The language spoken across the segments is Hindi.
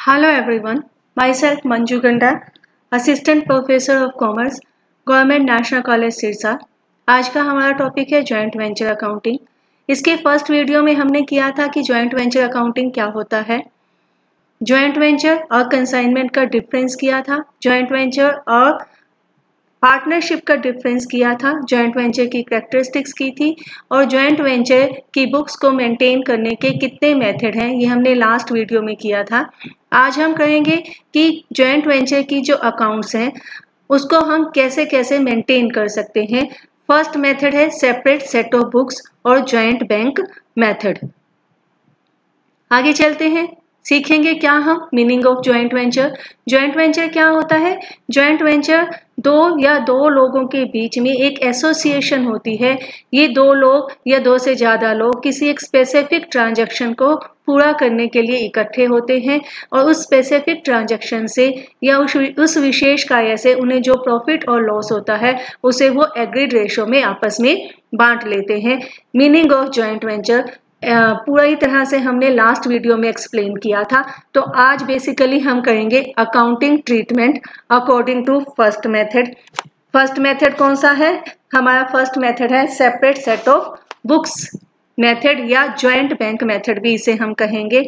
Hello everyone, myself Manju Ganda, Assistant Professor of Commerce, Government National College Sirsa. आज का हमारा टॉपिक है जॉइंट वेंचर अकाउंटिंग। इसके फर्स्ट वीडियो में हमने किया था कि जॉइंट वेंचर अकाउंटिंग क्या होता है, जॉइंट वेंचर और कंसाइनमेंट का डिफरेंस किया था, जॉइंट वेंचर और पार्टनरशिप का डिफरेंस किया था, जॉइंट वेंचर की कैरेक्टरिस्टिक्स की थी और जॉइंट वेंचर की बुक्स को मेंटेन करने के कितने मेथड हैं ये हमने लास्ट वीडियो में किया था। आज हम करेंगे कि जॉइंट वेंचर की जो अकाउंट्स हैं उसको हम कैसे कैसे मेंटेन कर सकते हैं। फर्स्ट मेथड है सेपरेट सेट ऑफ बुक्स और जॉइंट बैंक मेथड। आगे चलते हैं, सीखेंगे क्या हम meaning of joint venture. Joint venture क्या होता है? जॉइंट वेंचर दो लोगों के बीच में एक एसोसिएशन होती है। ये दो लोग या दो से ज़्यादा लोग किसी एक स्पेसिफिक ट्रांजैक्शन को पूरा करने के लिए इकट्ठे होते हैं और उस स्पेसिफिक ट्रांजैक्शन से या उस विशेष कार्य से उन्हें जो प्रॉफिट और लॉस होता है उसे वो एग्रीड रेशो में आपस में बांट लेते हैं। मीनिंग ऑफ जॉइंट वेंचर पूरी तरह से हमने लास्ट वीडियो में एक्सप्लेन किया था। तो आज बेसिकली हम करेंगे accounting treatment according to first method. First method कौन सा है? हमारा फर्स्ट मेथड है separate set of books method या जॉइंट बैंक मेथड भी इसे हम कहेंगे।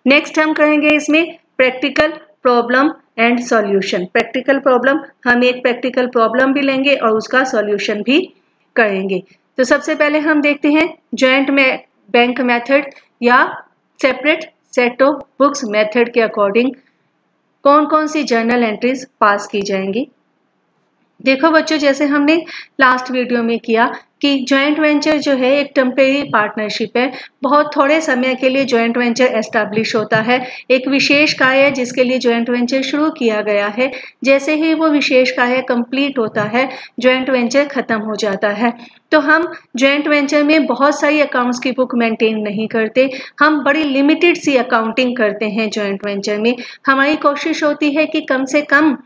नेक्स्ट हम कहेंगे इसमें practical problem and solution. Practical problem, हम एक प्रैक्टिकल प्रॉब्लम भी लेंगे और उसका सॉल्यूशन भी करेंगे। तो सबसे पहले हम देखते हैं जॉइंट में बैंक मेथड या separate set of books method के अकॉर्डिंग कौन कौन सी जर्नल एंट्रीज पास की जाएंगी। देखो बच्चों, जैसे हमने लास्ट वीडियो में किया कि जॉइंट वेंचर जो है एक टेम्परेरी पार्टनरशिप है। बहुत थोड़े समय के लिए जॉइंट वेंचर एस्टैब्लिश होता है। एक विशेष कार्य जिसके लिए जॉइंट वेंचर शुरू किया गया है, जैसे ही वो विशेष कार्य कंप्लीट होता है जॉइंट वेंचर खत्म हो जाता है। तो हम जॉइंट वेंचर में बहुत सारी अकाउंट्स की बुक मेंटेन नहीं करते, हम बड़ी लिमिटेड सी अकाउंटिंग करते हैं। जॉइंट वेंचर में हमारी कोशिश होती है कि कम से कम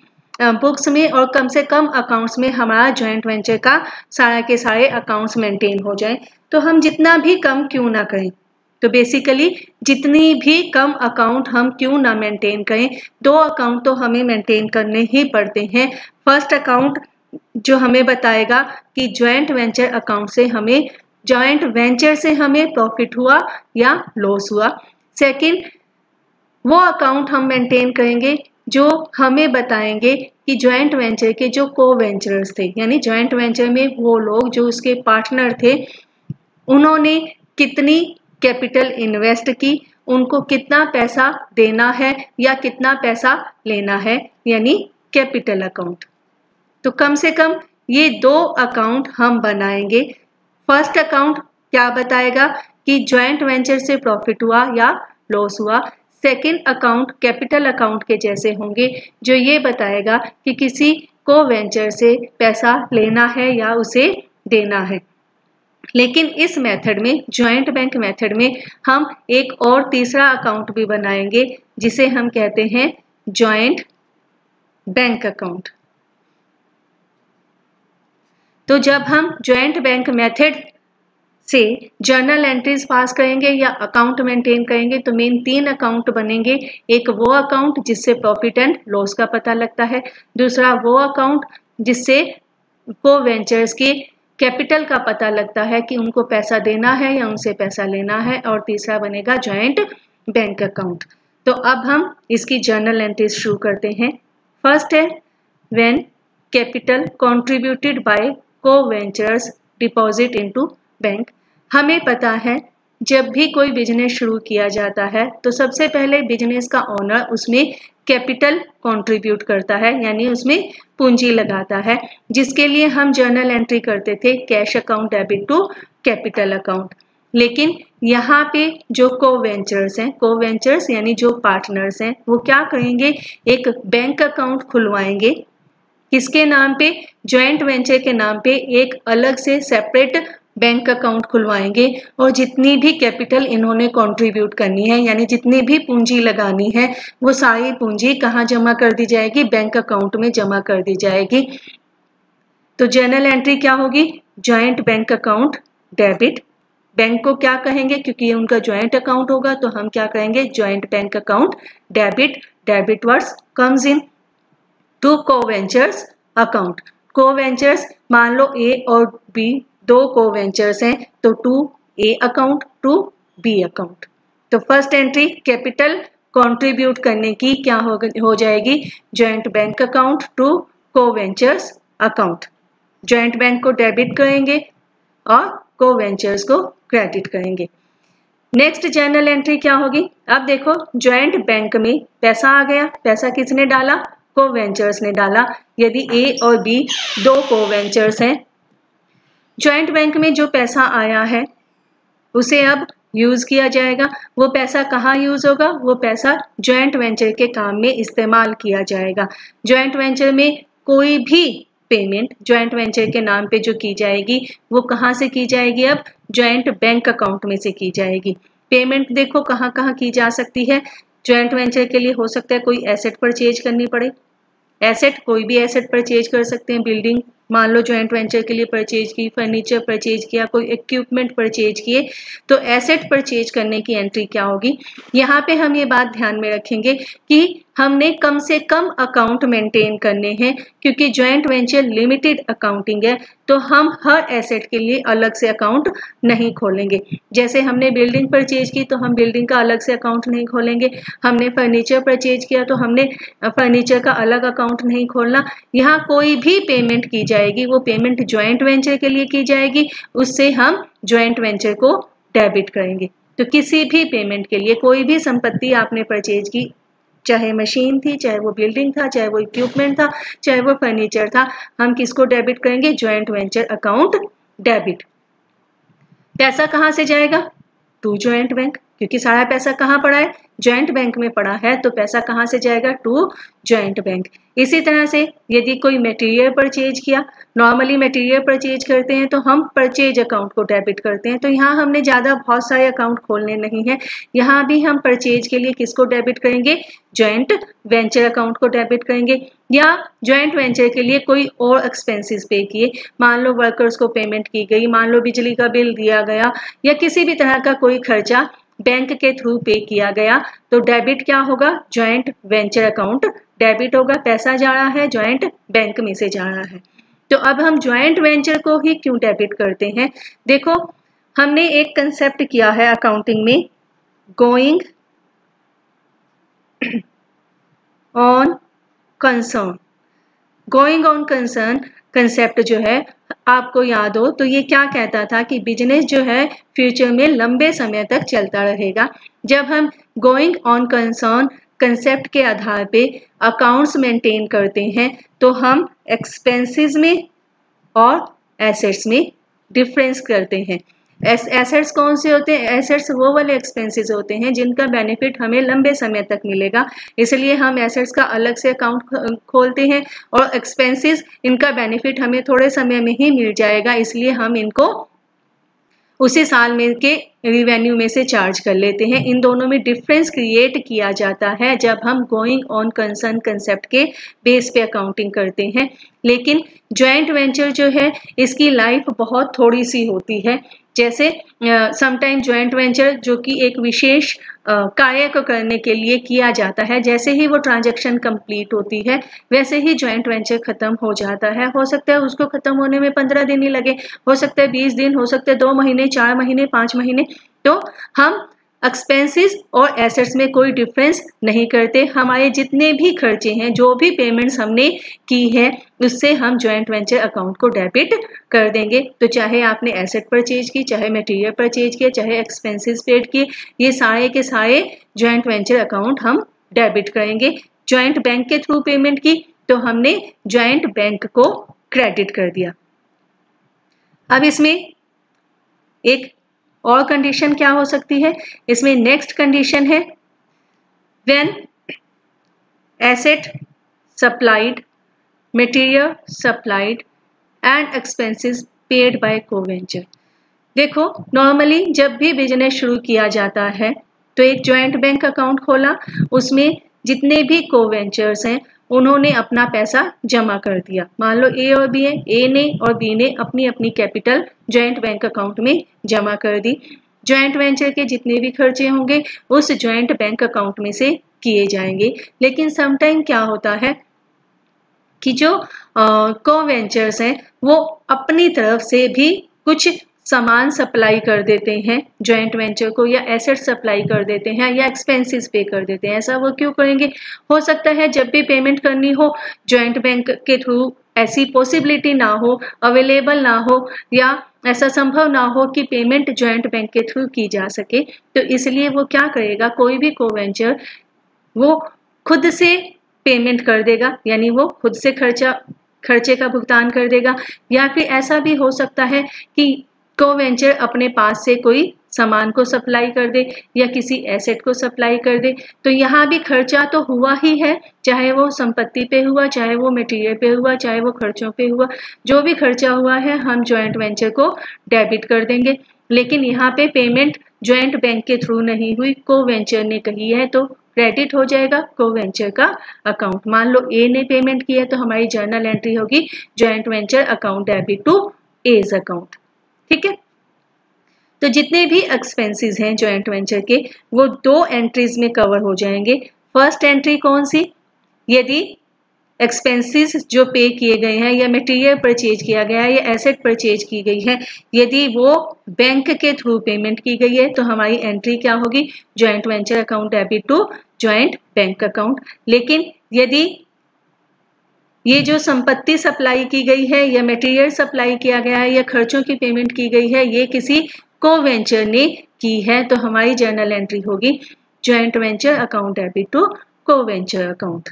बुक्स में और कम से कम अकाउंट्स में हमारा जॉइंट वेंचर का सारा के सारे अकाउंट्स मेंटेन हो जाए। तो हम जितना भी कम क्यों ना करें, तो बेसिकली जितनी भी कम अकाउंट हम क्यों ना मेंटेन करें, 2 अकाउंट तो हमें मेंटेन करने ही पड़ते हैं। फर्स्ट अकाउंट जो हमें बताएगा कि जॉइंट वेंचर अकाउंट से हमें जॉइंट वेंचर से हमें प्रॉफिट हुआ या लॉस हुआ। सेकंड, वो अकाउंट हम मेंटेन करेंगे जो हमें बताएंगे कि जॉइंट वेंचर के जो को वेंचरर्स थे, यानी जॉइंट वेंचर में वो लोग जो उसके पार्टनर थे, उन्होंने कितनी कैपिटल इन्वेस्ट की, उनको कितना पैसा देना है या कितना पैसा लेना है, यानी कैपिटल अकाउंट। तो कम से कम ये 2 अकाउंट हम बनाएंगे। फर्स्ट अकाउंट क्या बताएगा कि जॉइंट वेंचर से प्रॉफिट हुआ या लॉस हुआ। सेकंड अकाउंट कैपिटल अकाउंट के जैसे होंगे जो ये बताएगा कि किसी को वेंचर से पैसा लेना है या उसे देना है। लेकिन इस मेथड में, जॉइंट बैंक मेथड में, हम एक और तीसरा अकाउंट भी बनाएंगे जिसे हम कहते हैं जॉइंट बैंक अकाउंट। तो जब हम जॉइंट बैंक मेथड से जर्नल एंट्रीज पास करेंगे या अकाउंट मेंटेन करेंगे तो मेन 3 अकाउंट बनेंगे। एक वो अकाउंट जिससे प्रॉफिट एंड लॉस का पता लगता है, दूसरा वो अकाउंट जिससे को वेंचर्स के कैपिटल का पता लगता है कि उनको पैसा देना है या उनसे पैसा लेना है, और तीसरा बनेगा जॉइंट बैंक अकाउंट। तो अब हम इसकी जर्नल एंट्रीज शुरू करते हैं। फर्स्ट है व्हेन कैपिटल कॉन्ट्रीब्यूटेड बाय को वेंचर्स डिपॉजिट इनटू बैंक। हमें पता है जब भी कोई बिजनेस शुरू किया जाता है तो सबसे पहले बिजनेस का ओनर उसमें कैपिटल कंट्रीब्यूट करता है, यानी उसमें पूंजी लगाता है, जिसके लिए हम जर्नल एंट्री करते थे cash account debit to capital account. लेकिन यहाँ पे जो को वेंचर्स हैं, को वेंचर्स यानी जो पार्टनर्स हैं, वो क्या करेंगे, एक बैंक अकाउंट खुलवाएंगे। किसके नाम पे? जॉइंट वेंचर के नाम पे एक अलग से सेपरेट बैंक अकाउंट खुलवाएंगे और जितनी भी कैपिटल इन्होंने कंट्रीब्यूट करनी है, यानी जितनी भी पूंजी लगानी है, वो सारी पूंजी कहाँ जमा कर दी जाएगी? बैंक अकाउंट में जमा कर दी जाएगी। तो जर्नल एंट्री क्या होगी? Joint bank account debit bank को क्या कहेंगे, क्योंकि ये उनका ज्वाइंट अकाउंट होगा तो हम क्या कहेंगे, joint bank account debit. Debit words comes in to co-ventures account. Co-ventures, मान लो ए और बी दो को-वेंचर्स हैं तो to A account to B account. तो फर्स्ट एंट्री कैपिटल कंट्रीब्यूट करने की क्या हो जाएगी, joint bank account to co-ventures account. Joint bank को डेबिट करेंगे और को-वेंचर्स को क्रेडिट करेंगे। नेक्स्ट जर्नल एंट्री क्या होगी, अब देखो ज्वाइंट बैंक में पैसा आ गया, पैसा किसने डाला, को-वेंचर्स ने डाला। यदि ए और बी दो को-वेंचर्स हैं, ज्वाइंट बैंक में जो पैसा आया है उसे अब यूज किया जाएगा। वो पैसा कहाँ यूज होगा, वो पैसा ज्वाइंट वेंचर के काम में इस्तेमाल किया जाएगा। ज्वाइंट वेंचर में कोई भी पेमेंट ज्वाइंट वेंचर के नाम पे जो की जाएगी वो कहाँ से की जाएगी, अब ज्वाइंट बैंक अकाउंट में से की जाएगी। पेमेंट देखो कहाँ कहाँ की जा सकती है, ज्वाइंट वेंचर के लिए हो सकता है कोई एसेट परचेज करनी पड़े, एसेट कोई भी एसेट परचेज कर सकते हैं, बिल्डिंग मान लो ज्वाइंट वेंचर के लिए परचेज की, फर्नीचर परचेज किया, कोई इक्विपमेंट परचेज किए, तो एसेट परचेज करने की एंट्री क्या होगी। यहाँ पे हम ये बात ध्यान में रखेंगे कि हमने कम से कम अकाउंट मेंटेन करने हैं, क्योंकि ज्वाइंट वेंचर लिमिटेड अकाउंटिंग है तो हम हर एसेट के लिए अलग से अकाउंट नहीं खोलेंगे। जैसे हमने बिल्डिंग परचेज की तो हम बिल्डिंग का अलग से अकाउंट नहीं खोलेंगे, हमने फर्नीचर परचेज किया तो हमने फर्नीचर का अलग अकाउंट नहीं खोलना। यहाँ कोई भी पेमेंट की जाएगी वो पेमेंट ज्वाइंट वेंचर के लिए की जाएगी, उससे हम ज्वाइंट वेंचर को डेबिट करेंगे। तो किसी भी पेमेंट के लिए कोई भी संपत्ति आपने परचेज की, चाहे मशीन थी, चाहे वो बिल्डिंग था, चाहे वो इक्विपमेंट था, चाहे वो फर्नीचर था, हम किसको डेबिट करेंगे, ज्वाइंट वेंचर अकाउंट डेबिट। पैसा कहाँ से जाएगा, टू ज्वाइंट बैंक, क्योंकि सारा पैसा कहाँ पड़ा है, ज्वाइंट बैंक में पड़ा है, तो पैसा कहाँ से जाएगा, टू ज्वाइंट बैंक। इसी तरह से यदि कोई मटेरियल परचेज किया, नॉर्मली मटेरियल परचेज करते हैं तो हम परचेज अकाउंट को डेबिट करते हैं, तो यहाँ हमने ज़्यादा बहुत सारे अकाउंट खोलने नहीं है, यहाँ भी हम परचेज के लिए किसको डेबिट करेंगे, ज्वाइंट वेंचर अकाउंट को डेबिट करेंगे। या ज्वाइंट वेंचर के लिए कोई और एक्सपेंसेस पे किए, मान लो वर्कर्स को पेमेंट की गई, मान लो बिजली का बिल दिया गया, या किसी भी तरह का कोई खर्चा बैंक के थ्रू पे किया गया, तो डेबिट क्या होगा, ज्वाइंट वेंचर अकाउंट डेबिट होगा। पैसा जा रहा है ज्वाइंट बैंक में से जा रहा है। तो अब हम ज्वाइंट वेंचर को ही क्यों डेबिट करते हैं, देखो हमने एक कंसेप्ट किया है अकाउंटिंग में, going on concern. Going on concern concept जो है आपको याद हो तो ये क्या कहता था कि बिजनेस जो है फ्यूचर में लंबे समय तक चलता रहेगा। जब हम गोइंग ऑन कंसर्न कंसेप्ट के आधार पे अकाउंट्स मेंटेन करते हैं तो हम एक्सपेंसेस में और एसेट्स में डिफरेंस करते हैं। एसेट्स कौन से होते हैं, एसेट्स वो वाले एक्सपेंसेस होते हैं जिनका बेनिफिट हमें लंबे समय तक मिलेगा, इसलिए हम एसेट्स का अलग से अकाउंट खोलते हैं, और एक्सपेंसेस इनका बेनिफिट हमें थोड़े समय में ही मिल जाएगा, इसलिए हम इनको उसी साल में के रिवेन्यू में से चार्ज कर लेते हैं। इन दोनों में डिफरेंस क्रिएट किया जाता है जब हम गोइंग ऑन कंसर्न कंसेप्ट के बेस पे अकाउंटिंग करते हैं। लेकिन ज्वाइंट वेंचर जो है इसकी लाइफ बहुत थोड़ी सी होती है। जैसे समटाइम ज्वाइंट वेंचर जो कि एक विशेष कार्य को करने के लिए किया जाता है, जैसे ही वो ट्रांजैक्शन कंप्लीट होती है वैसे ही ज्वाइंट वेंचर खत्म हो जाता है। हो सकता है उसको खत्म होने में 15 दिन ही लगे, हो सकता है 20 दिन, हो सकता है 2 महीने, 4 महीने, 5 महीने। तो हम एक्सपेंसेस और एसेट्स में कोई डिफरेंस नहीं करते। हमारे जितने भी खर्चे हैं, जो भी पेमेंट्स हमने की है, उससे हम ज्वाइंट वेंचर अकाउंट को डेबिट कर देंगे। तो चाहे आपने एसेट परचेज की, चाहे मटेरियल परचेज किया, चाहे एक्सपेंसेस पेड किए, ये सारे के सारे ज्वाइंट वेंचर अकाउंट हम डेबिट करेंगे। ज्वाइंट बैंक के थ्रू पेमेंट की तो हमने ज्वाइंट बैंक को क्रेडिट कर दिया। अब इसमें एक और कंडीशन क्या हो सकती है, इसमें नेक्स्ट कंडीशन है when asset supplied, material supplied and expenses paid by co-venture. देखो नॉर्मली जब भी बिजनेस शुरू किया जाता है तो एक ज्वाइंट बैंक अकाउंट खोला, उसमें जितने भी को-वेंचर्स हैं उन्होंने अपना पैसा जमा कर दिया। मान लो ए और बी है, ए ने और बी ने अपनी अपनी कैपिटल जॉइंट बैंक अकाउंट में जमा कर दी। जॉइंट वेंचर के जितने भी खर्चे होंगे उस जॉइंट बैंक अकाउंट में से किए जाएंगे। लेकिन समटाइम क्या होता है कि जो को वेंचर्स हैं वो अपनी तरफ से भी कुछ सामान सप्लाई कर देते हैं जॉइंट वेंचर को, या एसेट सप्लाई कर देते हैं, या एक्सपेंसेस पे कर देते हैं। ऐसा वो क्यों करेंगे? हो सकता है जब भी पेमेंट करनी हो जॉइंट बैंक के थ्रू ऐसी पॉसिबिलिटी ना हो, अवेलेबल ना हो, या ऐसा संभव ना हो कि पेमेंट जॉइंट बैंक के थ्रू की जा सके, तो इसलिए वो क्या करेगा, कोई भी को वेंचर वो खुद से पेमेंट कर देगा, यानी वो खुद से खर्चे का भुगतान कर देगा। या फिर ऐसा भी हो सकता है कि को वेंचर अपने पास से कोई सामान को सप्लाई कर दे या किसी एसेट को सप्लाई कर दे। तो यहाँ भी खर्चा तो हुआ ही है, चाहे वो संपत्ति पे हुआ, चाहे वो मटेरियल पे हुआ, चाहे वो खर्चों पे हुआ। जो भी खर्चा हुआ है हम जॉइंट वेंचर को डेबिट कर देंगे। लेकिन यहाँ पे पेमेंट जॉइंट बैंक के थ्रू नहीं हुई, को वेंचर ने कही है, तो क्रेडिट हो जाएगा को वेंचर का अकाउंट। मान लो ए ने पेमेंट किया तो हमारी जर्नल एंट्री होगी joint venture account debit to A's account. ठीक है, तो जितने भी एक्सपेंसेस हैं जॉइंट वेंचर के वो दो एंट्रीज में कवर हो जाएंगे। फर्स्ट एंट्री कौन सी? यदि एक्सपेंसेस जो पे किए गए हैं या मटेरियल परचेज किया गया है या एसेट परचेज की गई है, यदि वो बैंक के थ्रू पेमेंट की गई है तो हमारी एंट्री क्या होगी? Joint venture account debit to joint bank account. लेकिन यदि ये जो संपत्ति सप्लाई की गई है या मटेरियल सप्लाई किया गया है या खर्चों की पेमेंट की गई है ये किसी को वेंचर ने की है, तो हमारी जर्नल एंट्री होगी joint venture account debit to co venture account.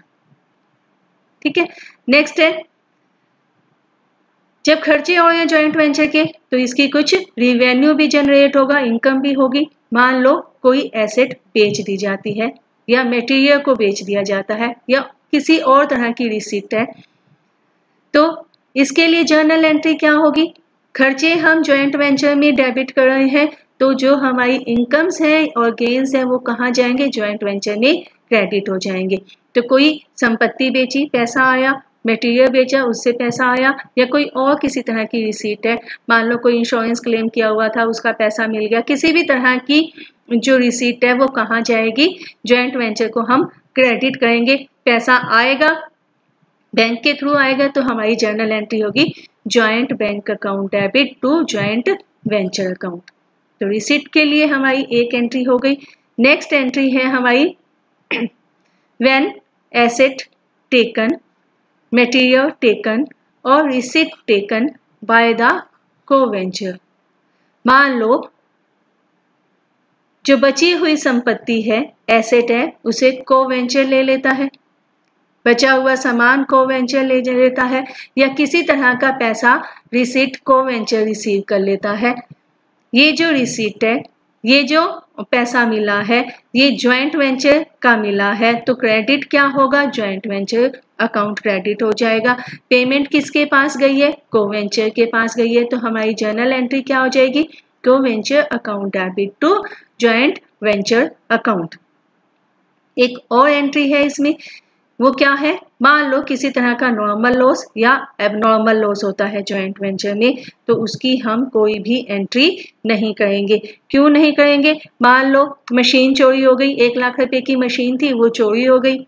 ठीक है, नेक्स्ट है जब खर्चे हो रहे हैं जॉइंट वेंचर के तो इसकी कुछ रिवेन्यू भी जनरेट होगा, इनकम भी होगी। मान लो कोई एसेट बेच दी जाती है या मटेरियल को बेच दिया जाता है या किसी और तरह की रिसीट है, तो इसके लिए जर्नल एंट्री क्या होगी? खर्चे हम जॉइंट वेंचर में डेबिट कर रहे हैं तो जो हमारी इनकम्स हैं और गेन्स हैं वो कहाँ जाएंगे? जॉइंट वेंचर में क्रेडिट हो जाएंगे। तो कोई संपत्ति बेची पैसा आया, मटेरियल बेचा उससे पैसा आया, या कोई और किसी तरह की रिसीट है, मान लो कोई इंश्योरेंस क्लेम किया हुआ था उसका पैसा मिल गया, किसी भी तरह की जो रिसीट है वो कहाँ जाएगी? जॉइंट वेंचर को हम क्रेडिट करेंगे। पैसा आएगा बैंक के थ्रू आएगा तो हमारी जर्नल एंट्री होगी joint bank account debit to joint venture account. तो रिसीट के लिए हमारी एक एंट्री हो गई। नेक्स्ट एंट्री है हमारी when asset taken, material taken और रिसीट टेकन बाय द को वेंचर। मान लो जो बची हुई संपत्ति है, एसेट है, उसे को वेंचर ले लेता है, बचा हुआ सामान को वेंचर ले लेता है, या किसी तरह का पैसा रिसीट को वेंचर रिसीव कर लेता है। ये जो रिसीट है, ये जो पैसा मिला है, ये जॉइंट वेंचर का मिला है, तो क्रेडिट क्या होगा? जॉइंट वेंचर अकाउंट क्रेडिट हो जाएगा। पेमेंट किसके पास गई है? को वेंचर के पास गई है, तो हमारी जर्नल एंट्री क्या हो जाएगी? Co venture account debit to joint venture account. एक और एंट्री है इसमें, वो क्या है? मान लो किसी तरह का नॉर्मल लॉस या एबनॉर्मल लॉस होता है जॉइंट वेंचर में, तो उसकी हम कोई भी एंट्री नहीं करेंगे। क्यों नहीं करेंगे? मान लो मशीन चोरी हो गई, 1 लाख रुपए की मशीन थी वो चोरी हो गई,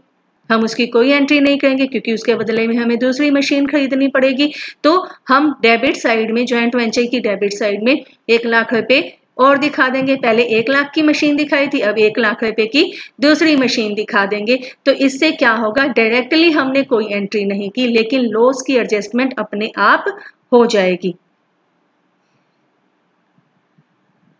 हम उसकी कोई एंट्री नहीं करेंगे क्योंकि उसके बदले में हमें दूसरी मशीन खरीदनी पड़ेगी। तो हम डेबिट साइड में, जॉइंट वेंचर की डेबिट साइड में 1 लाख रुपए और दिखा देंगे। पहले 1 लाख की मशीन दिखाई थी, अब 1 लाख रुपए की दूसरी मशीन दिखा देंगे। तो इससे क्या होगा? डायरेक्टली हमने कोई एंट्री नहीं की, लेकिन लॉस की एडजस्टमेंट अपने आप हो जाएगी।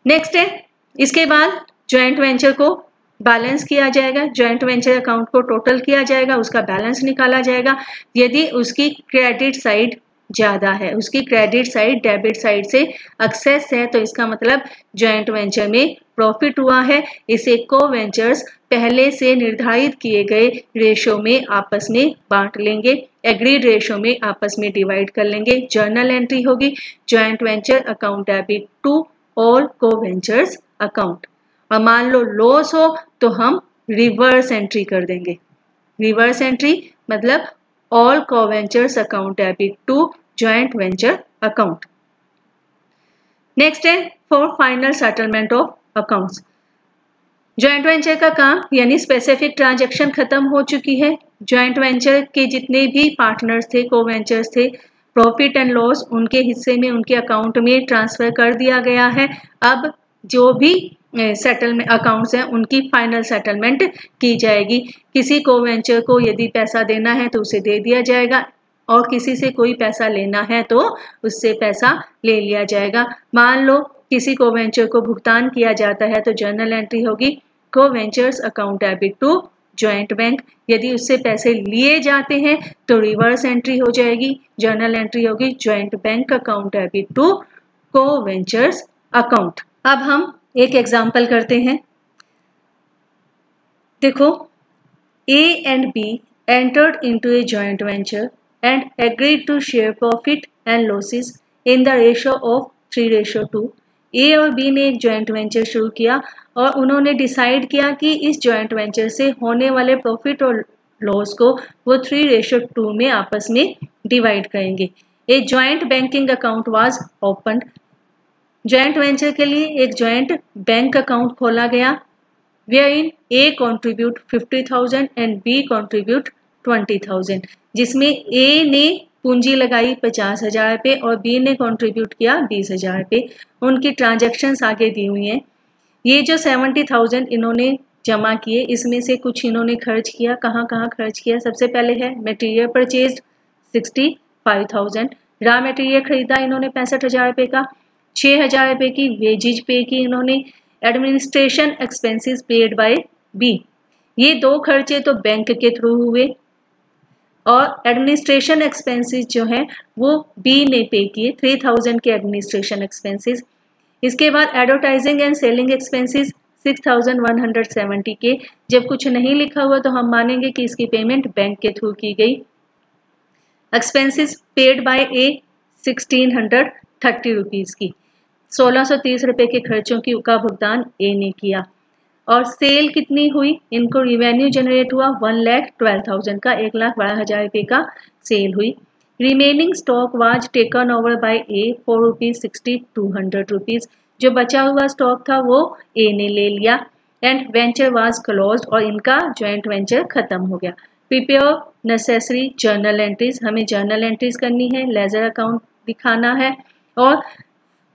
नेक्स्ट है, इसके बाद जॉइंट वेंचर को बैलेंस किया जाएगा, जॉइंट वेंचर अकाउंट को टोटल किया जाएगा, उसका बैलेंस निकाला जाएगा। यदि उसकी क्रेडिट साइड ज्यादा है, उसकी क्रेडिट साइड डेबिट साइड से एक्सेस है, तो इसका मतलब जॉइंट वेंचर में प्रॉफिट हुआ है। इसे को वेंचर्स पहले से निर्धारित किए गए रेशो में आपस में बांट लेंगे, एग्रीड रेशो में आपस में डिवाइड कर लेंगे। जर्नल एंट्री होगी joint venture account debit to all co ventures account. और मान लो लॉस हो तो हम रिवर्स एंट्री कर देंगे। रिवर्स एंट्री मतलब all co-ventures account debit to joint venture account. Next है for final settlement of accounts. Joint venture का काम यानी स्पेसिफिक ट्रांजैक्शन खत्म हो चुकी है। जॉइंट वेंचर के जितने भी पार्टनर्स थे, को वेंचर्स थे, प्रॉफिट एंड लॉस उनके हिस्से में उनके अकाउंट में ट्रांसफर कर दिया गया है। अब जो भी सेटलमेंट अकाउंट्स हैं उनकी फाइनल सेटलमेंट की जाएगी। किसी को वेंचर को यदि पैसा देना है तो उसे दे दिया जाएगा और किसी से कोई पैसा लेना है तो उससे पैसा ले लिया जाएगा। मान लो किसी को वेंचर को भुगतान किया जाता है तो जर्नल एंट्री होगी co ventures account debit to joint bank. यदि उससे पैसे लिए जाते हैं तो रिवर्स एंट्री हो जाएगी, जर्नल एंट्री होगी joint bank account debit to co ventures account. अब हम एक एग्जांपल करते हैं। देखो, A and B entered into a joint venture and agreed to share profit and losses in the ratio of 3:2। A और B ने एक जॉइंट वेंचर शुरू किया और उन्होंने डिसाइड किया कि इस जॉइंट वेंचर से होने वाले प्रॉफिट और लॉस को वो 3:2 में आपस में डिवाइड करेंगे। A joint banking account was opened. Joint venture के लिए एक जॉइंट बैंक अकाउंट खोला गया wherein A contribute 50,000 and B contribute 20,000, जिसमें A ने पूंजी लगाई 50,000 रुपये और B ने कंट्रीब्यूट किया 20,000 रुपये। उनकी ट्रांजैक्शंस आगे दी हुई हैं। ये जो 70,000 इन्होंने जमा किए इसमें से कुछ इन्होंने खर्च किया। कहाँ कहाँ खर्च किया? सबसे पहले है मटेरियल परचेज 65,000, रॉ मटेरियल खरीदा इन्होंने 65,000 रुपये का, 6,000 रुपये की वेजेज पे की इन्होंने, administration expenses paid by B. ये दो खर्चे तो बैंक के थ्रू हुए और एडमिनिस्ट्रेशन एक्सपेंसेस जो हैं वो बी ने पे किए 3,000 के एडमिनिस्ट्रेशन एक्सपेंसेस। इसके बाद एडवर्टाइजिंग एंड सेलिंग एक्सपेंसेस 6,170 के। जब कुछ नहीं लिखा हुआ तो हम मानेंगे कि इसकी पेमेंट बैंक के थ्रू की गई। एक्सपेंसेस पेड बाय ए 1,630 रुपीज़ की, 1,630 रुपये के खर्चों का भुगतान ए ने किया। और सेल कितनी हुई? इनको रिवेन्यू जनरेट हुआ 1,12,000 का, 1,12,000 रुपये का सेल हुई। Remaining stock was taken over by A for ₹6,200। जो बचा हुआ स्टॉक था वो ए ने ले लिया। एंड वेंचर वाज क्लोज्ड और इनका जॉइंट वेंचर खत्म हो गया। प्रिपेयर नेसेसरी जर्नल एंट्रीज, हमें जर्नल एंट्रीज करनी है, लेजर अकाउंट दिखाना है और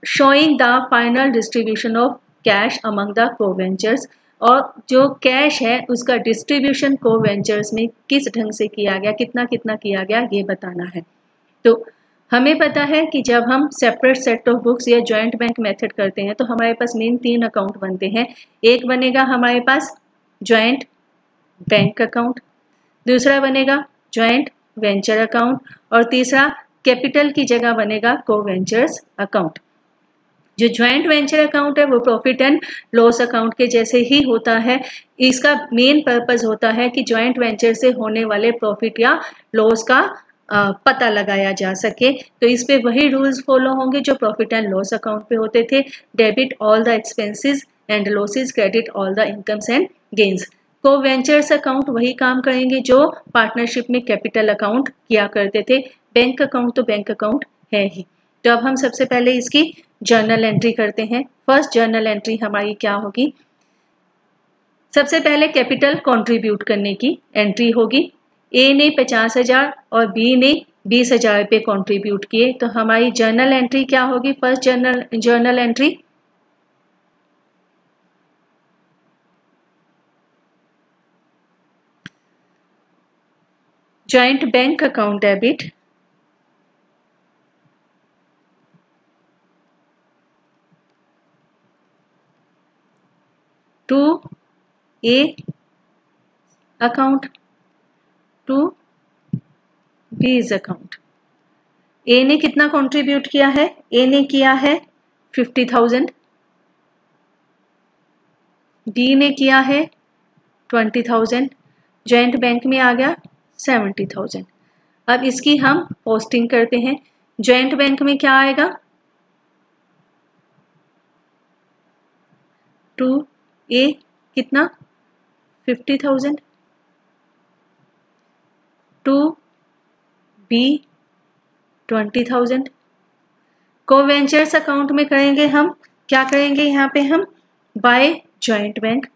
showing the final distribution of cash among the को वेंचर्स, और जो कैश है उसका डिस्ट्रीब्यूशन को वेंचर्स में किस ढंग से किया गया, कितना कितना किया गया, ये बताना है। तो हमें पता है कि जब हम सेपरेट सेट ऑफ बुक्स या जॉइंट बैंक मेथड करते हैं तो हमारे पास मेन 3 अकाउंट बनते हैं। एक बनेगा हमारे पास जॉइंट बैंक अकाउंट, दूसरा बनेगा जॉइंट वेंचर अकाउंट और तीसरा कैपिटल की जगह बनेगा को वेंचर्स अकाउंट। जो जॉइंट वेंचर अकाउंट है वो प्रॉफिट एंड लॉस अकाउंट के जैसे ही होता है। इसका मेन पर्पस होता है कि जॉइंट वेंचर से होने वाले प्रॉफिट या लॉस का पता लगाया जा सके। तो इस पे वही रूल्स फॉलो होंगे जो प्रॉफिट एंड लॉस अकाउंट पे होते थे। Debit all the expenses and losses, credit all the incomes and gains. को वेंचर्स अकाउंट वही काम करेंगे जो पार्टनरशिप में कैपिटल अकाउंट किया करते थे। बैंक अकाउंट तो बैंक अकाउंट है ही। तो अब हम सबसे पहले इसकी जर्नल एंट्री करते हैं। फर्स्ट जर्नल एंट्री हमारी क्या होगी? सबसे पहले कैपिटल कंट्रीब्यूट करने की एंट्री होगी। ए ने 50,000 और बी ने 20,000 रुपये कंट्रीब्यूट किए। तो हमारी जर्नल एंट्री क्या होगी? First journal entry joint bank account debit to A account to B's account. A ने कितना कंट्रीब्यूट किया है? ए ने किया है 50,000, बी ने किया है 20,000, जॉइंट बैंक में आ गया 70,000। अब इसकी हम पोस्टिंग करते हैं। जॉइंट बैंक में क्या आएगा? टू ए कितना? 50,000, टू बी 20,000। कोवेंचर्स अकाउंट में करेंगे हम, क्या करेंगे यहाँ पे हम, बाय जॉइंट बैंक।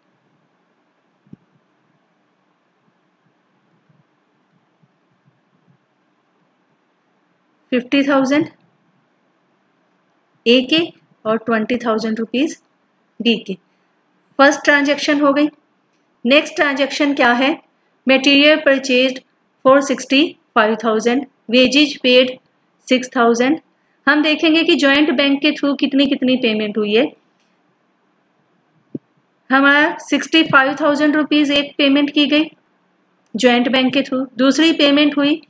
₹50,000 ए के और 20,000 रुपीज बी के। फर्स्ट ट्रांजैक्शन हो गई। नेक्स्ट ट्रांजैक्शन क्या है, material purchased for 65,000, wages paid 6,000। हम देखेंगे कि जॉइंट बैंक के थ्रू कितनी कितनी पेमेंट हुई है। हमारा 65,000 रुपीज एक पेमेंट की गई जॉइंट बैंक के थ्रू, दूसरी पेमेंट हुई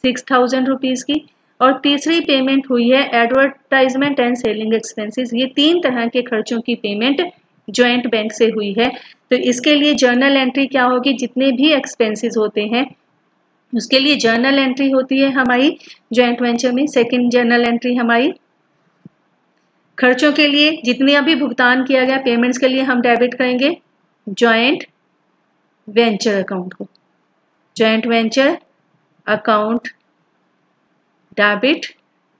6,000 रुपीज की, और तीसरी पेमेंट हुई है एडवर्टाइजमेंट एंड सेलिंग एक्सपेंसेस। ये 3 तरह के खर्चों की पेमेंट जॉइंट बैंक से हुई है। तो इसके लिए जर्नल एंट्री क्या होगी, जितने भी एक्सपेंसेस होते हैं उसके लिए जर्नल एंट्री होती है हमारी जॉइंट वेंचर में। सेकंड जर्नल एंट्री हमारी खर्चों के लिए, जितने अभी भुगतान किया गया पेमेंट्स के लिए हम डेबिट करेंगे जॉइंट वेंचर अकाउंट को। Joint venture account debit,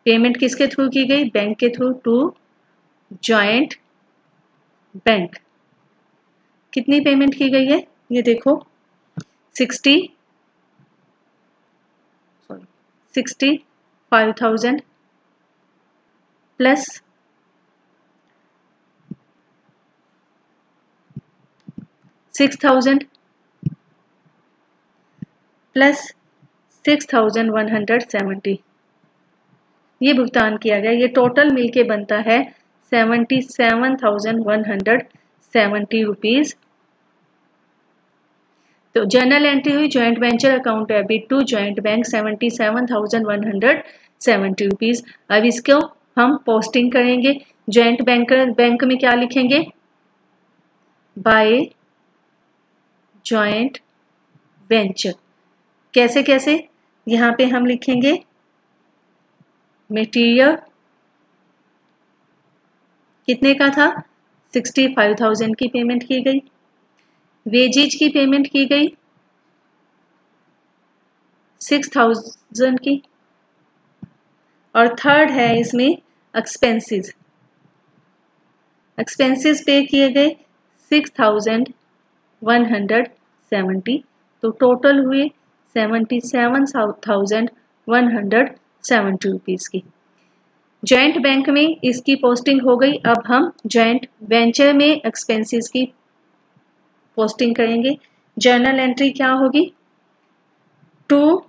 payment किसके थ्रू की गई, बैंक के थ्रू, टू जॉइंट बैंक। कितनी पेमेंट की गई है ये देखो, 65,000 प्लस 6,000 प्लस 6,170, ये भुगतान किया गया। ये टोटल मिलके बनता है 77,170 रुपीज। तो जर्नल एंट्री हुई joint venture account debit to joint bank 77,170 rupees. अब इसको हम पोस्टिंग करेंगे जॉइंट बैंक में क्या लिखेंगे, बाय जॉइंट वेंचर। कैसे कैसे, यहाँ पे हम लिखेंगे मटेरियल कितने का था, 65,000 की पेमेंट की गई, वेजेज की पेमेंट की गई 6,000 की, और थर्ड है इसमें एक्सपेंसेस। एक्सपेंसेस पे किए गए 6,170, तो टोटल हुए 77,170 रुपीज की। जॉइंट बैंक में इसकी पोस्टिंग हो गई। अब हम जॉइंट वेंचर में एक्सपेंसेस की पोस्टिंग करेंगे। जर्नल एंट्री क्या होगी, टू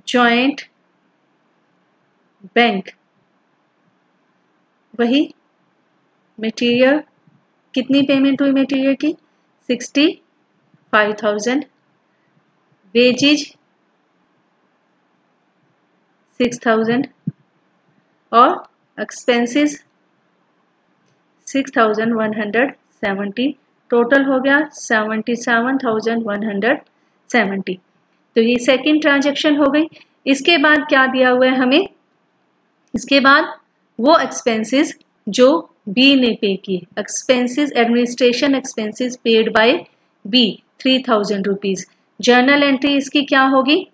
जॉइंट बैंक, वही मटेरियल, कितनी पेमेंट हुई मटेरियल की, 65,000, वेजेज 6,000 और एक्सपेंसेस 6,170, टोटल हो गया 77,170। तो ये सेकंड ट्रांजैक्शन हो गई। इसके बाद क्या दिया हुआ है हमें, इसके बाद वो एक्सपेंसेस जो बी ने पे किए, expenses administration expenses paid by B 3,000 rupees. Journal entry इसकी क्या होगी,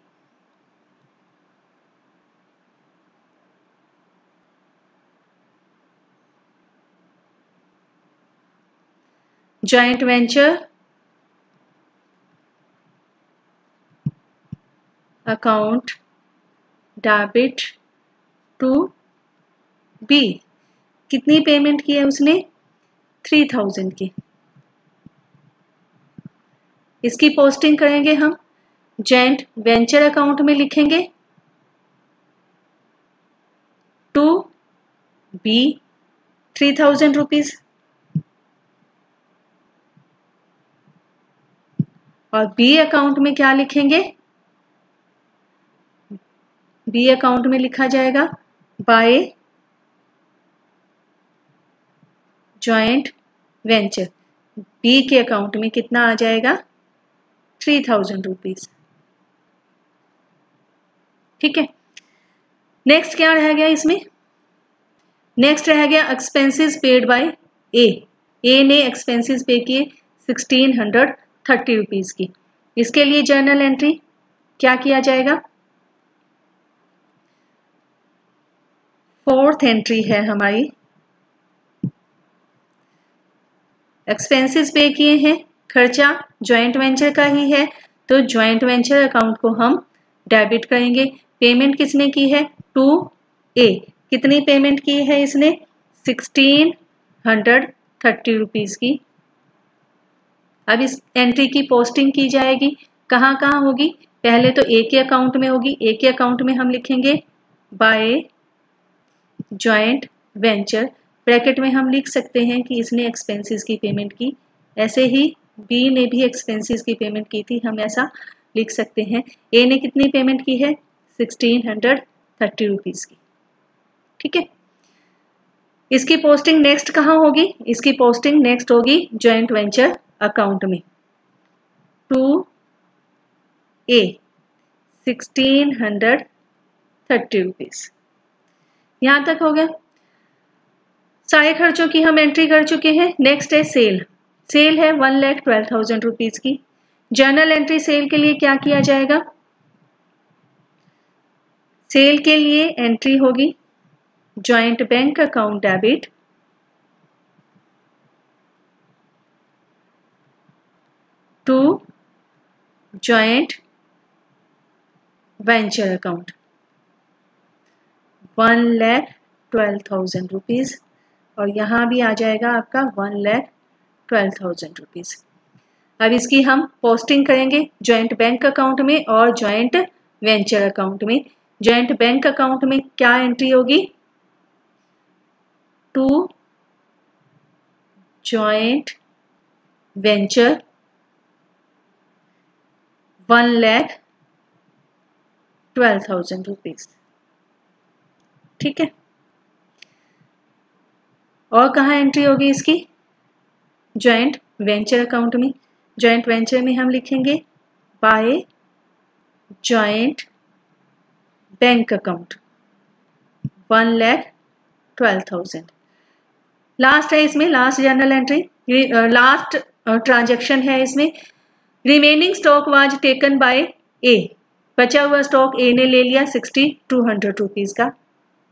joint venture account debit to B, कितनी पेमेंट की है उसने, 3,000 की। इसकी पोस्टिंग करेंगे हम जॉइंट वेंचर अकाउंट में, लिखेंगे टू बी 3,000 रुपीज, और बी अकाउंट में क्या लिखेंगे, बी अकाउंट में लिखा जाएगा बाय जॉइंट वेंचर। बी के अकाउंट में कितना आ जाएगा, 3,000 रुपीज। ठीक है, नेक्स्ट क्या रह गया इसमें, नेक्स्ट रह गया एक्सपेंसेस पेड बाय ए। ए ने एक्सपेंसेस पे किए 1,630 रुपीज की। इसके लिए जर्नल एंट्री क्या किया जाएगा? फोर्थ एंट्री है हमारी, एक्सपेंसेस पे किए हैं, खर्चा ज्वाइंट वेंचर का ही है, तो ज्वाइंट वेंचर अकाउंट को हम डेबिट करेंगे। पेमेंट किसने की है? 2A। कितनी पेमेंट की है इसने? 1630 रुपीज की। अब इस एंट्री की पोस्टिंग की जाएगी, कहाँ कहाँ होगी? पहले तो ए के अकाउंट में होगी। ए के अकाउंट में हम लिखेंगे बाय ज्वाइंट वेंचर, ब्रैकेट में हम लिख सकते हैं कि इसने एक्सपेंसेस की पेमेंट की। ऐसे ही बी ने भी एक्सपेंसेस की पेमेंट की थी, हम ऐसा लिख सकते हैं। ए ने कितनी पेमेंट की है? 1630 रुपीज की। ठीक है, इसकी पोस्टिंग नेक्स्ट कहाँ होगी? इसकी पोस्टिंग नेक्स्ट होगी ज्वाइंट वेंचर अकाउंट में। 2A 1630 rupees. यहां तक हो गया। सारे खर्चों की हम एंट्री कर चुके हैं। नेक्स्ट है सेल। सेल है 1,12,000 रुपीज की। जर्नल एंट्री सेल के लिए क्या किया जाएगा? सेल के लिए एंट्री होगी joint bank account debit to joint venture account 1,12,000 rupees, और यहां भी आ जाएगा आपका 1,12,000 रुपीज। अब इसकी हम पोस्टिंग करेंगे ज्वाइंट बैंक अकाउंट में और ज्वाइंट वेंचर अकाउंट में। ज्वाइंट बैंक अकाउंट में क्या एंट्री होगी? To joint venture 1,12,000 rupees. ठीक है, और कहाँ एंट्री होगी इसकी? ज्वाइंट वेंचर अकाउंट में। ज्वाइंट वेंचर में हम लिखेंगे by joint bank account 1,12,000। Last है इसमें, last journal entry, last transaction है इसमें। Remaining stock was taken by A. बचा हुआ स्टॉक ए ने ले लिया 6,200 रुपीज का।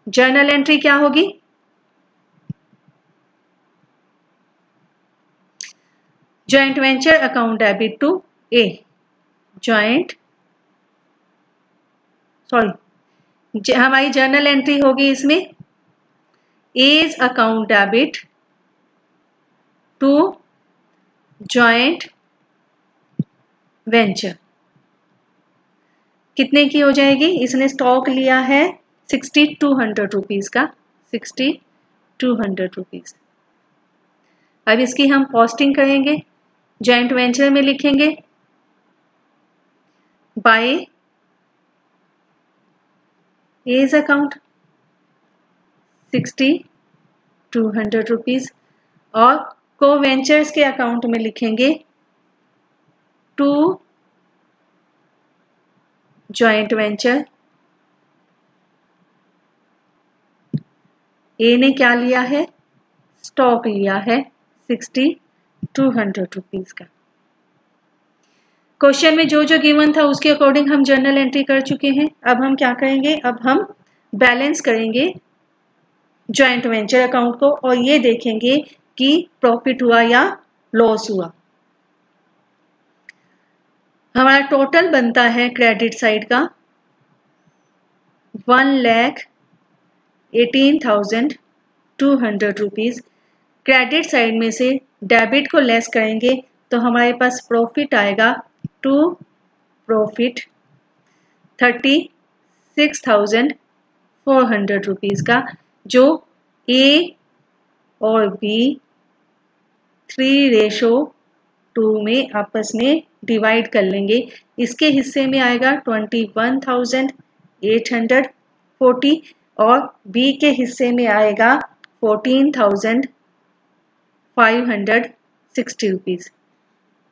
जर्नल एंट्री क्या होगी? Joint venture account debit to A. हमारी जर्नल एंट्री होगी इसमें A's account debit to joint venture. कितने की हो जाएगी? इसने स्टॉक लिया है 6,200 रुपीज का, 6,200 रुपीज। अब इसकी हम पोस्टिंग करेंगे, जॉइंट वेंचर में लिखेंगे बाय एज अकाउंट 6,200 रुपीज, और को वेंचर्स के अकाउंट में लिखेंगे टू जॉइंट वेंचर। ए ने क्या लिया है? स्टॉक लिया है 6,200 रुपीज का। क्वेश्चन में जो जो गिवन था उसके अकॉर्डिंग हम जर्नल एंट्री कर चुके हैं। अब हम क्या करेंगे? अब हम बैलेंस करेंगे जॉइंट वेंचर अकाउंट को और ये देखेंगे कि प्रॉफिट हुआ या लॉस हुआ। हमारा टोटल बनता है क्रेडिट साइड का 1,18,200 रुपीज। क्रेडिट साइड में से डेबिट को लेस करेंगे तो हमारे पास प्रॉफिट आएगा टू प्रॉफिट 36,400 रुपीज का, जो ए और बी 3:2 में आपस में डिवाइड कर लेंगे। इसके हिस्से में आएगा 21,840 और बी के हिस्से में आएगा 14,560 रुपीज।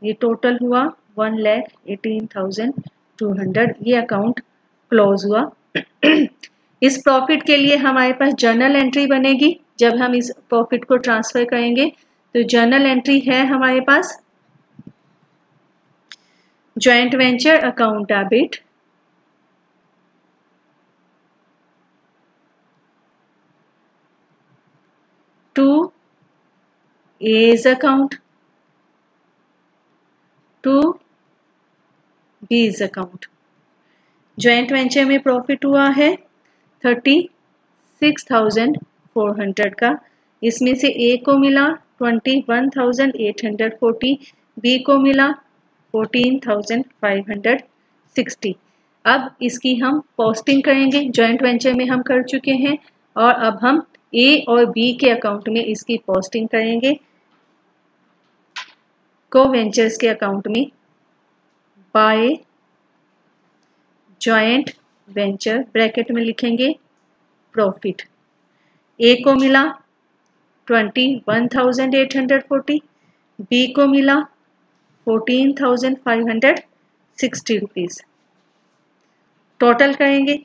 ये टोटल हुआ 1,18,200। ये अकाउंट क्लोज हुआ। इस प्रॉफिट के लिए हमारे पास जर्नल एंट्री बनेगी। जब हम इस प्रॉफिट को ट्रांसफर करेंगे तो जर्नल एंट्री है हमारे पास joint venture account debit, to A's account, to B's account. Joint venture में प्रॉफिट हुआ है 36,400 का, इसमें से A को मिला 21,840, B को मिला 14,560। अब इसकी हम पोस्टिंग करेंगे। जॉइंट वेंचर में हम कर चुके हैं और अब हम A और B के अकाउंट में इसकी पोस्टिंग करेंगे, को वेंचर्स के अकाउंट में बाय जॉइंट वेंचर ब्रैकेट में लिखेंगे प्रॉफिट। ए को मिला 21,840, बी को मिला 14,560 रुपीज। टोटल करेंगे,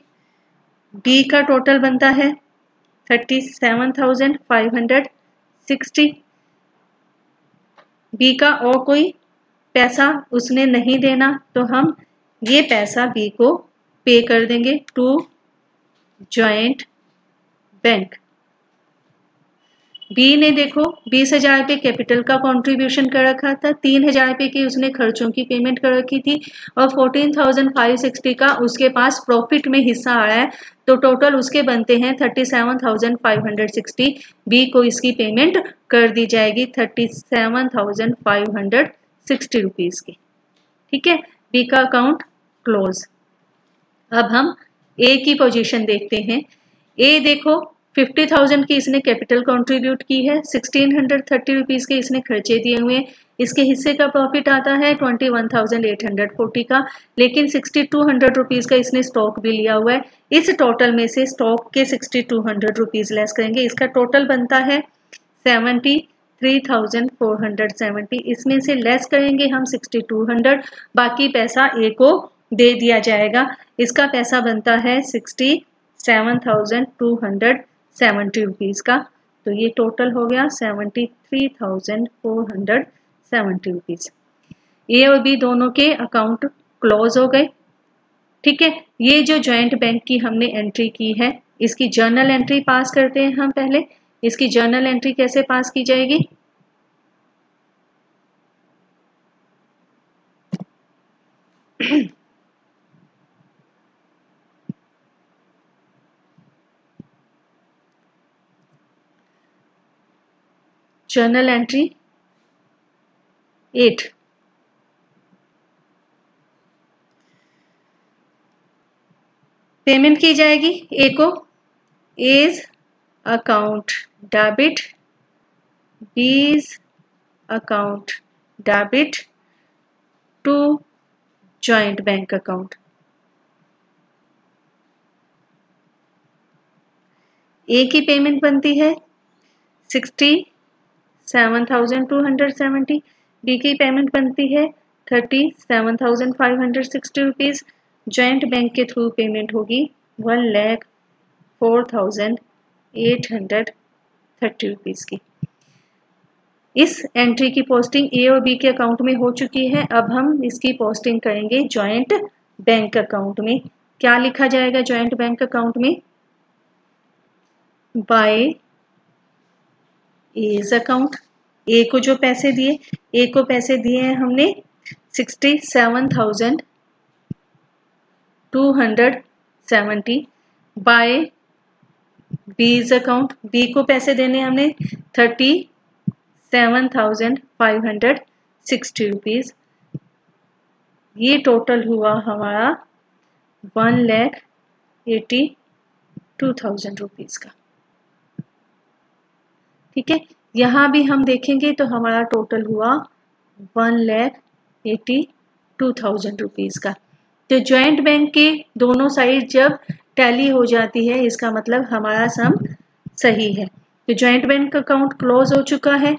बी का टोटल बनता है 37,560। बी का और कोई पैसा उसने नहीं देना तो हम ये पैसा बी को पे कर देंगे टू जॉइंट बैंक। बी ने देखो 20,000 रुपये कैपिटल का कंट्रीब्यूशन कर रखा था, 3,000 रुपये की उसने खर्चों की पेमेंट कर रखी थी और 14,560 का उसके पास प्रॉफिट में हिस्सा आ रहा है, तो टोटल उसके बनते हैं 37,560। बी को इसकी पेमेंट कर दी जाएगी 37,560 रुपीज की। ठीक है, बी का अकाउंट क्लोज। अब हम ए की पोजीशन देखते हैं। ए देखो 50,000 की इसने कैपिटल कंट्रीब्यूट की है, 1,630 रुपीज के इसने खर्चे दिए हुए हैं, इसके हिस्से का प्रॉफिट आता है 21,840 का, लेकिन 6,200 रुपीज का इसने स्टॉक भी लिया हुआ है। इस टोटल में से स्टॉक के 6,200 रुपीज लेस करेंगे, इसका टोटल बनता है 73,470। इसमें से लेस करेंगे हम 6,200, बाकी पैसा ए को दे दिया जाएगा। इसका पैसा बनता है 67,270 रुपीज का, तो ये टोटल हो गया 73,470 रुपीज। ए और बी दोनों के अकाउंट क्लोज हो गए। ठीक है, ये जो जॉइंट बैंक की हमने एंट्री की है, इसकी जर्नल एंट्री पास करते हैं हम। पहले इसकी जर्नल एंट्री कैसे पास की जाएगी? जर्नल एंट्री 8, पेमेंट की जाएगी ए को A's account debit, B's account debit to joint bank account. A की पेमेंट बनती है 67,270, बी की पेमेंट बनती है 37,560 रुपीज। जॉइंट बैंक के थ्रू पेमेंट होगी 1,04,830 रुपीज की। इस एंट्री की पोस्टिंग ए और बी के अकाउंट में हो चुकी है। अब हम इसकी पोस्टिंग करेंगे जॉइंट बैंक अकाउंट में। क्या लिखा जाएगा जॉइंट बैंक अकाउंट में? By A's account. ए को जो पैसे दिए, ए को पैसे दिए हैं हमने 67,270 बाय बीज अकाउंट। बी को पैसे देने हमने 37,560 रुपीज। ये टोटल हुआ हमारा 1,82,000 रुपीज का। ठीक है, यहाँ भी हम देखेंगे तो हमारा टोटल हुआ 1,82,000 रुपीज का। तो जॉइंट बैंक के दोनों साइड जब टैली हो जाती है, इसका मतलब हमारा सम सही है। तो जॉइंट बैंक अकाउंट क्लोज हो चुका है,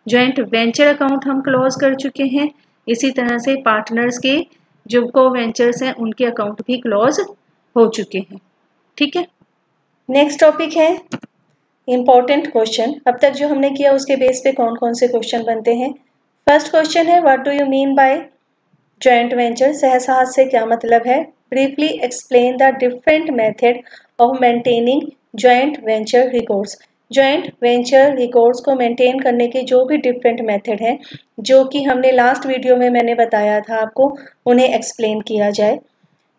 जॉइंट वेंचर अकाउंट हम क्लोज कर चुके हैं। इसी तरह से पार्टनर्स के जो को वेंचर्स हैं उनके अकाउंट भी क्लोज हो चुके हैं। ठीक है, नेक्स्ट टॉपिक है इंपॉर्टेंट क्वेश्चन। अब तक जो हमने किया उसके बेस पे कौन कौन से क्वेश्चन बनते हैं। फर्स्ट क्वेश्चन है what do you mean by joint venture सहसाहत से क्या मतलब है? Briefly explain the different method of maintaining joint venture records. Joint venture records को मेंटेन करने के जो भी डिफरेंट मेथड हैं, जो कि हमने लास्ट वीडियो में मैंने बताया था आपको, उन्हें एक्सप्लेन किया जाए।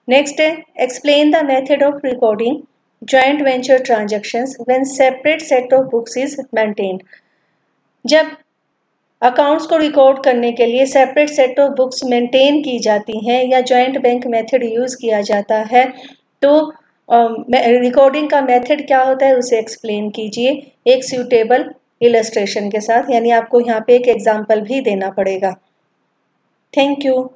नेक्स्ट है explain the method of recording joint venture transactions when separate set of books is maintained. जब अकाउंट्स को रिकॉर्ड करने के लिए separate set of books maintain की जाती हैं या जॉइंट बैंक मेथड यूज़ किया जाता है, तो रिकॉर्डिंग का मेथड क्या होता है उसे एक्सप्लेन कीजिए एक सूटेबल इलस्ट्रेशन के साथ, यानी आपको यहाँ पे एक एग्जाम्पल भी देना पड़ेगा। Thank you.